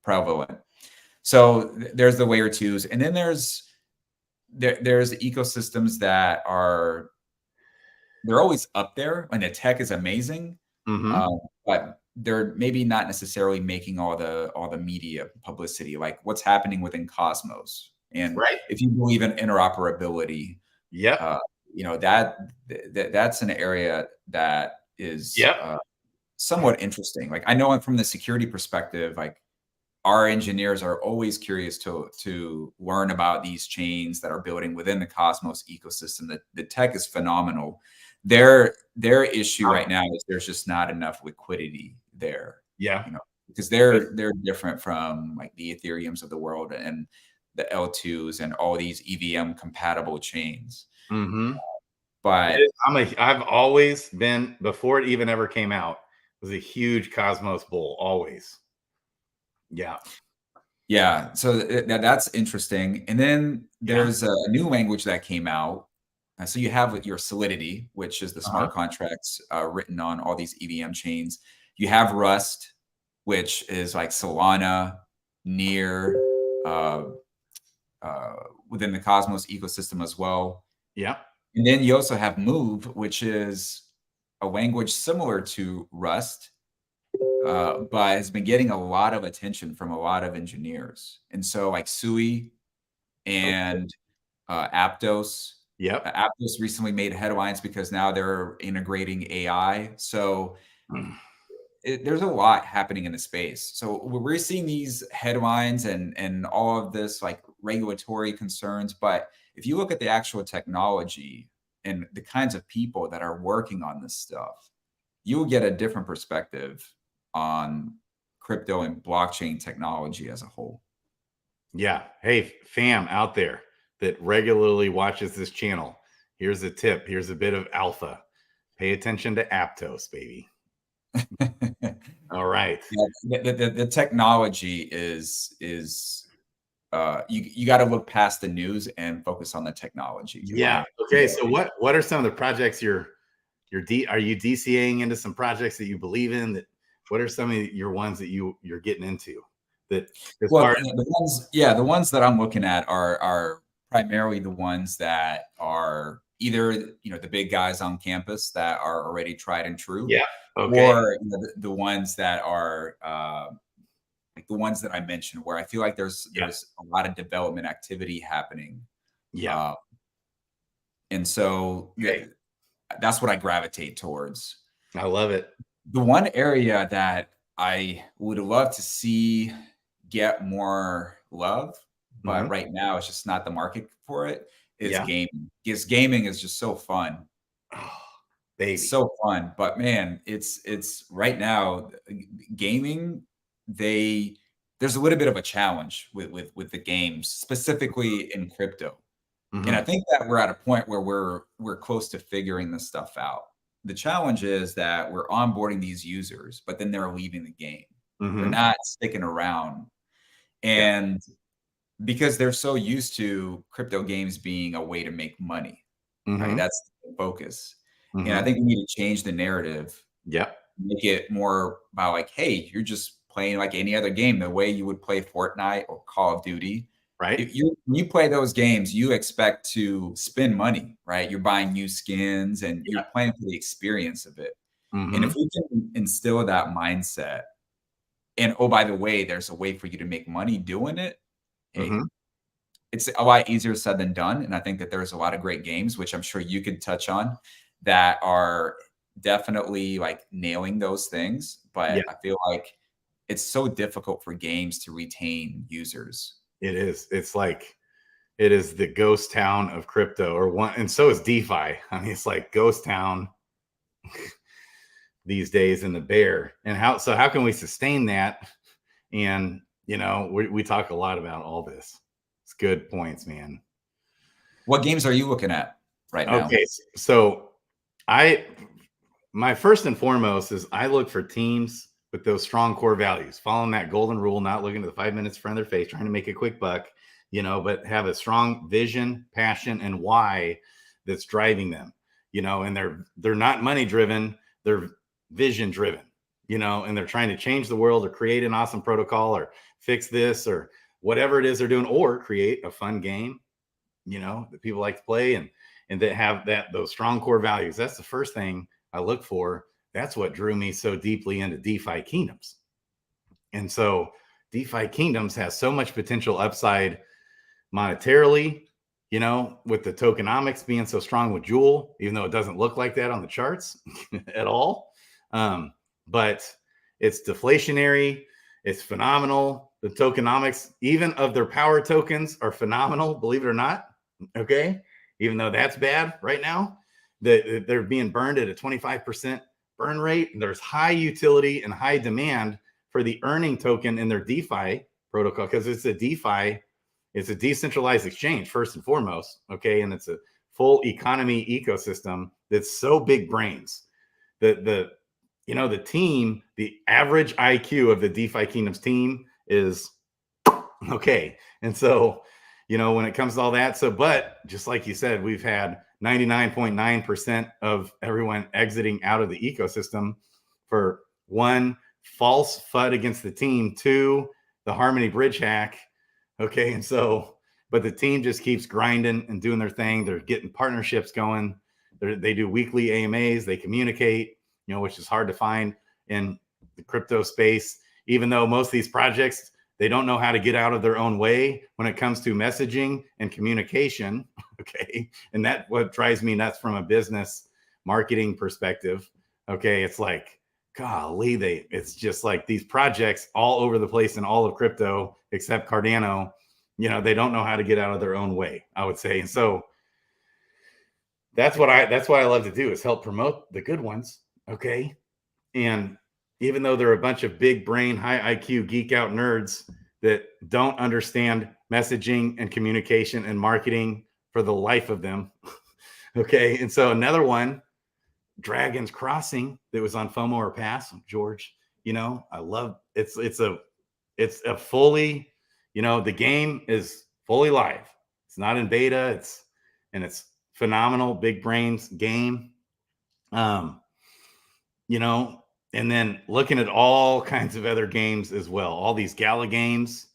prevalent. So there's the layer 2s. And then there's ecosystems that they're always up there, and the tech is amazing. Mm-hmm. But they're maybe not necessarily making all the media publicity, like what's happening within Cosmos. And Right. if you believe in interoperability, Yep. that's an area that is Yep. somewhat interesting. Like, I know from the security perspective, like our engineers are always curious to learn about these chains that are building within the Cosmos ecosystem. The tech is phenomenal. Their issue right now is there's just not enough liquidity there. Yeah. You know, because they're different from like the Ethereums of the world and the L2s and all these EVM compatible chains. Mm-hmm. But I've always been, before it even ever came out, was a huge Cosmos bull, always. Yeah. Yeah. So that's interesting. And then there's a new language that came out. So you have your Solidity, which is the smart contracts written on all these EVM chains. You have Rust, which is like Solana, Near, within the Cosmos ecosystem as well. Yeah. And then you also have Move, which is a language similar to Rust, but has been getting a lot of attention from a lot of engineers. And so like Sui and Aptos. Yep. Aptos recently made headlines because now they're integrating AI. So there's a lot happening in the space. So we're seeing these headlines and all of this like regulatory concerns. But if you look at the actual technology and the kinds of people that are working on this stuff, you'll get a different perspective on crypto and blockchain technology as a whole. Yeah. Hey, fam out there that regularly watches this channel, here's a tip. Here's a bit of alpha. Pay attention to Aptos, baby. All right. Yeah, the technology is you got to look past the news and focus on the technology. Yeah. Okay. So what are some of the projects are you DCAing into some projects that you believe in? That what are some of your ones that you're getting into? That the ones that I'm looking at are primarily the ones that are either the big guys on campus that are already tried and true. Yeah. Okay. Or the ones that are like the ones that I mentioned, where I feel like there's a lot of development activity happening. Yeah. And so that's what I gravitate towards. I love it. The one area that I would love to see get more love, but right now it's just not the market for it, is gaming. Because gaming is just so fun. Oh, baby. It's so fun. But man, it's right now gaming, there's a little bit of a challenge with the games, specifically in crypto. And I think that we're at a point where we're close to figuring this stuff out. The challenge is that we're onboarding these users, but then they're leaving the game. They're not sticking around. And because they're so used to crypto games being a way to make money, right? That's the focus. And I think we need to change the narrative. Yep. Make it more about like, hey, you're just playing like any other game, the way you would play Fortnite or Call of Duty. Right. When you play those games, you expect to spend money, right? You're buying new skins and you're playing for the experience of it. And if we can instill that mindset, and oh, by the way, there's a way for you to make money doing it. Hey, it's a lot easier said than done. And I think that there's a lot of great games, which I'm sure you could touch on, that are definitely like nailing those things. But I feel like it's so difficult for games to retain users. It is. It's like, it is the ghost town of crypto, and so is DeFi. I mean, it's like ghost town these days in the bear. And how can we sustain that? And, we talk a lot about all this. It's good points, man. What games are you looking at right now? Okay. So my first and foremost is I look for teams with those strong core values, following that golden rule, not looking at the 5 minutes in front of their face, trying to make a quick buck, but have a strong vision, passion, and why that's driving them, and they're not money driven, they're vision driven, and they're trying to change the world or create an awesome protocol or fix this or whatever it is they're doing, or create a fun game, that people like to play and that have those strong core values. That's the first thing I look for. That's what drew me so deeply into DeFi Kingdoms. And so DeFi Kingdoms has so much potential upside monetarily, with the tokenomics being so strong with Jewel, even though it doesn't look like that on the charts at all. But it's deflationary. It's phenomenal. The tokenomics, even of their power tokens, are phenomenal, believe it or not. Okay. Even though that's bad right now, they're being burned at a 25% burn rate. There's high utility and high demand for the earning token in their DeFi protocol, because it's a DeFi, it's a decentralized exchange first and foremost. Okay. And it's a full economy ecosystem that's so big brains. The team, the average IQ of the DeFi Kingdoms team is okay. And so, when it comes to all that, but just like you said, we've had 99.9% of everyone exiting out of the ecosystem for one, false FUD against the team, two, the Harmony bridge hack. Okay. And so, but the team just keeps grinding and doing their thing. They're getting partnerships going. They do weekly AMAs. They communicate, which is hard to find in the crypto space, even though most of these projects, they don't know how to get out of their own way when it comes to messaging and communication. Okay. And that's what drives me nuts from a business marketing perspective. Okay. It's like, golly, it's just like these projects all over the place in all of crypto, except Cardano, they don't know how to get out of their own way, I would say. And so that's what I love to do, is help promote the good ones. Okay. And even though they're a bunch of big brain, high IQ, geek out nerds that don't understand messaging and communication and marketing for the life of them. Okay. And so another one, Dragon's Crossing, that was on FOMO or Pass, George, I love it's a fully, the game is fully live. It's not in beta. It's phenomenal, big brains game. And then looking at all kinds of other games as well, all these gala games.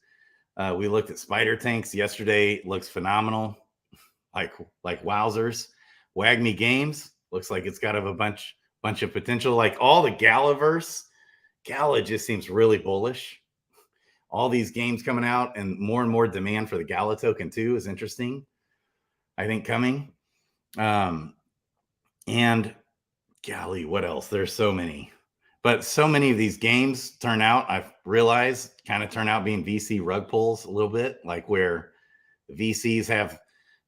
We looked at Spider Tanks yesterday. It looks phenomenal, like wowzers. WAGMI Games looks like it's got a bunch of potential. Like all the Galaverse, Gala just seems really bullish. All these games coming out, and more demand for the Gala token too is interesting, I think, coming. And golly, what else? There's so many. But so many of these games I've realized, turn out being VC rug pulls a little bit, like where the VCs have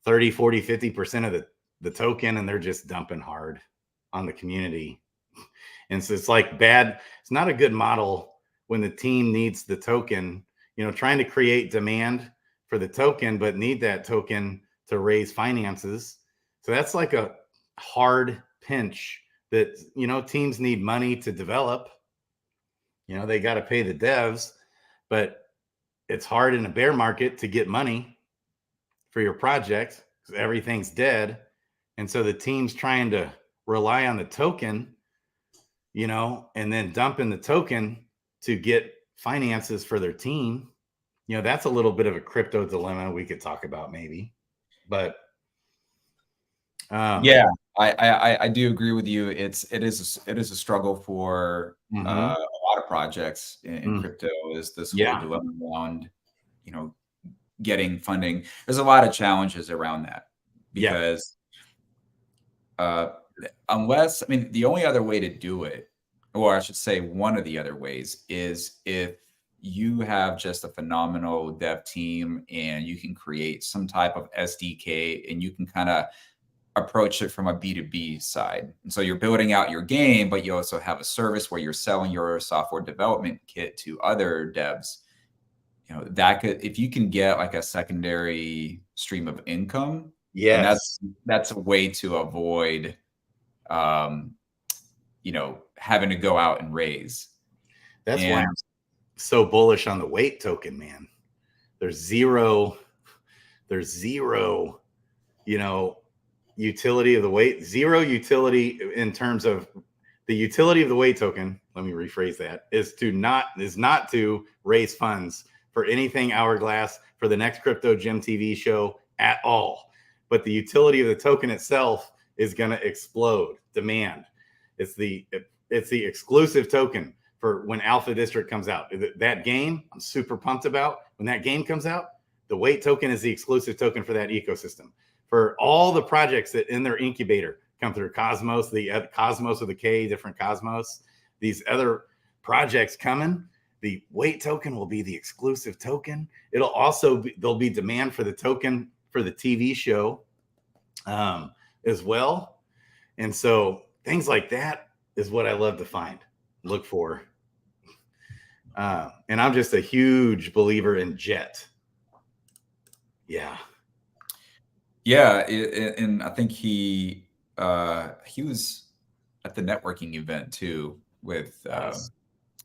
30, 40, 50% of the token, and they're just dumping hard on the community. And so it's like bad. It's not a good model when the team needs the token, trying to create demand for the token, but need that token to raise finances. So that's like a hard pinch that, teams need money to develop. They got to pay the devs, but it's hard in a bear market to get money for your project because everything's dead. And so the team's trying to rely on the token, and then dumping the token to get finances for their team. That's a little bit of a crypto dilemma we could talk about maybe, but yeah, I do agree with you. It is a struggle for a lot of projects in crypto. Is this whole dilemma around, getting funding? There's a lot of challenges around that because unless, the only other way to do it, or I should say one of the other ways, is if you have just a phenomenal dev team and you can create some type of SDK and you can kind of approach it from a B2B side. And so you're building out your game, but you also have a service where you're selling your software development kit to other devs. That could, if you can get like a secondary stream of income, that's a way to avoid, having to go out and raise. That's why I'm so bullish on the weight token, man. There's zero, utility of the weight, zero utility in terms of the utility of the weight token. Let me rephrase that, is not to raise funds for anything Hourglass, for the next Crypto Gym TV show at all. But the utility of the token itself is going to explode demand. It's the exclusive token for when Alpha District comes out. That game I'm super pumped about. When that game comes out, the weight token is the exclusive token for that ecosystem. For all the projects that in their incubator come through Cosmos, the Cosmos with a K, different Cosmos, these other projects coming, the wait token will be the exclusive token. It'll also be, there'll be demand for the token for the TV show as well. And so things like that is what I love to find, look for. And I'm just a huge believer in Jet. Yeah. Yeah. And I think he was at the networking event too with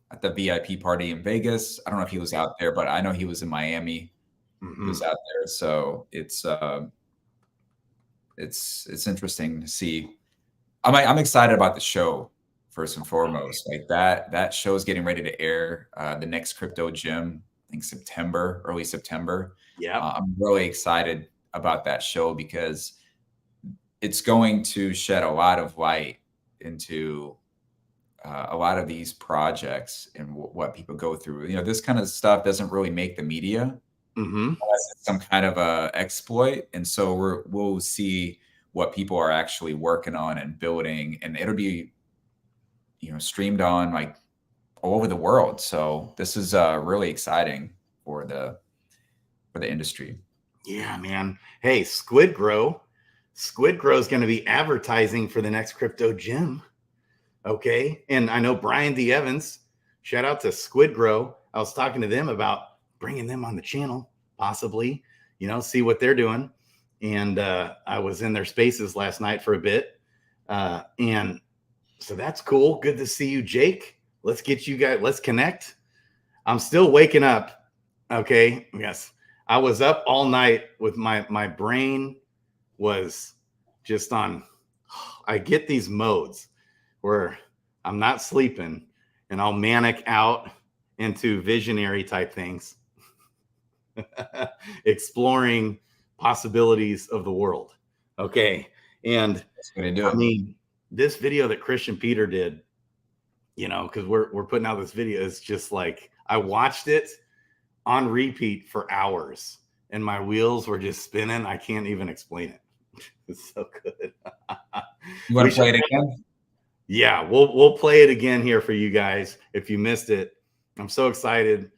at the VIP party in Vegas. I don't know if he was out there, but I know he was in Miami. He was out there. So it's interesting to see. I'm excited about the show first and foremost. Like that show is getting ready to air the next Crypto Gym, I think early September. Yeah. I'm really excited about that show because it's going to shed a lot of light into a lot of these projects and what people go through. This kind of stuff doesn't really make the media unless it's some kind of a exploit. And so we'll see what people are actually working on and building, and it'll be, streamed on like all over the world. So this is really exciting for the industry. Yeah, man. Hey, Squid Grow is going to be advertising for the next Crypto Gym. Okay. And I know Brian D. Evans, shout out to Squid Grow. I was talking to them about bringing them on the channel, possibly, see what they're doing. And I was in their spaces last night for a bit. And so that's cool. Good to see you, Jake. Let's get you guys, let's connect. I'm still waking up. Okay. Yes. I was up all night with my brain was just on. I get these modes where I'm not sleeping and I'll manic out into visionary type things, exploring possibilities of the world. Okay. And I mean, this video that Christian Peter did, because we're putting out this video, is just like, I watched it on repeat for hours and my wheels were just spinning. I can't even explain it. It's so good. You want to play it again? Yeah, we'll play it again here for you guys if you missed it. I'm so excited.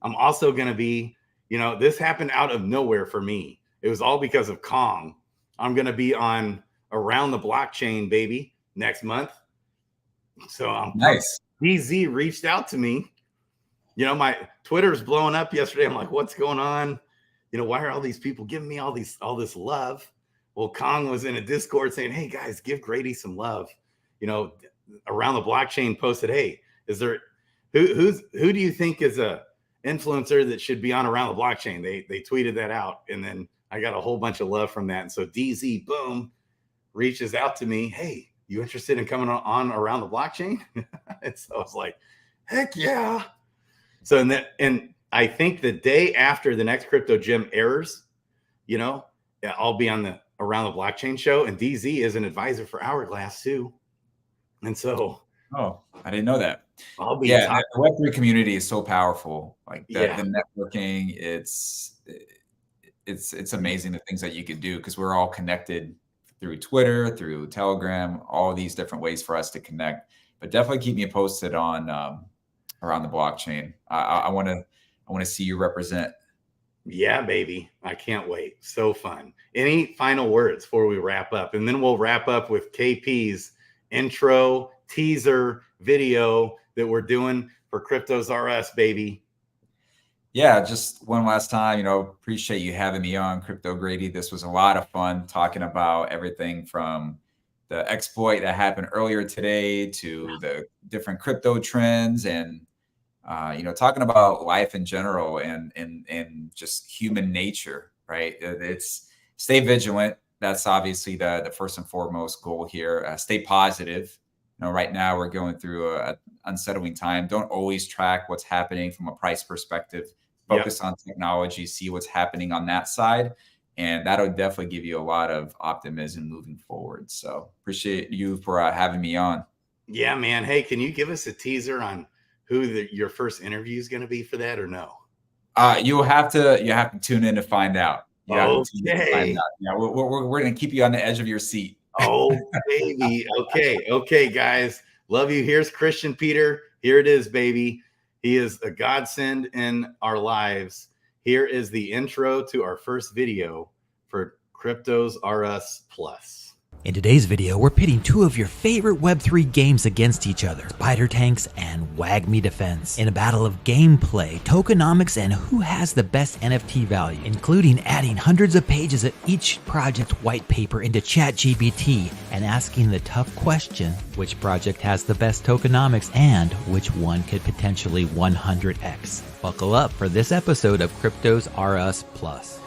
I'm also going to be, this happened out of nowhere for me. It was all because of Kong. I'm going to be on Around the Blockchain, baby, next month. So I'm nice. DZ reached out to me. My Twitter's blowing up yesterday. I'm like, what's going on? Why are all these people giving me all this love? Well, Kong was in a Discord saying, hey guys, give Grady some love. Around the Blockchain posted, hey, is there who do you think is a influencer that should be on Around the Blockchain? They tweeted that out, and then I got a whole bunch of love from that. And so DZ, boom, reaches out to me, hey, you interested in coming on Around the Blockchain? And so I was like, heck yeah. So and I think the day after the next Crypto Gym airs, I'll be on the Around the Blockchain show, and DZ is an advisor for Hourglass too. And so, I didn't know that. I'll be the Web3 community is so powerful. Like the networking, it's amazing the things that you can do because we're all connected through Twitter, through Telegram, all these different ways for us to connect. But definitely keep me posted on Around the Blockchain. I want to see you represent. Yeah, baby. I can't wait. So fun. Any final words before we wrap up? And then we'll wrap up with KP's intro teaser video that we're doing for Cryptos RS, baby. Yeah, just one last time, appreciate you having me on, Crypto Grady. This was a lot of fun talking about everything from the exploit that happened earlier today to the different crypto trends and talking about life in general and just human nature, right? It's stay vigilant. That's obviously the first and foremost goal here. Stay positive. Right now we're going through an unsettling time. Don't always track what's happening from a price perspective. Focus on technology, see what's happening on that side. And that'll definitely give you a lot of optimism moving forward. So appreciate you for having me on. Yeah, man. Hey, can you give us a teaser on who your first interview is going to be for that, or no? You have to tune in to find out. Okay. Yeah, we're going to keep you on the edge of your seat. Oh, baby. Okay, guys. Love you. Here's Christian Peter. Here it is, baby. He is a godsend in our lives. Here is the intro to our first video for Cryptos R Us Plus. In today's video, we're pitting two of your favorite Web3 games against each other, Spider Tanks and Wag Me Defense, in a battle of gameplay, tokenomics, and who has the best NFT value, including adding hundreds of pages of each project white paper into ChatGPT and asking the tough question, which project has the best tokenomics and which one could potentially 100x. Buckle up for this episode of Cryptos R Us Plus.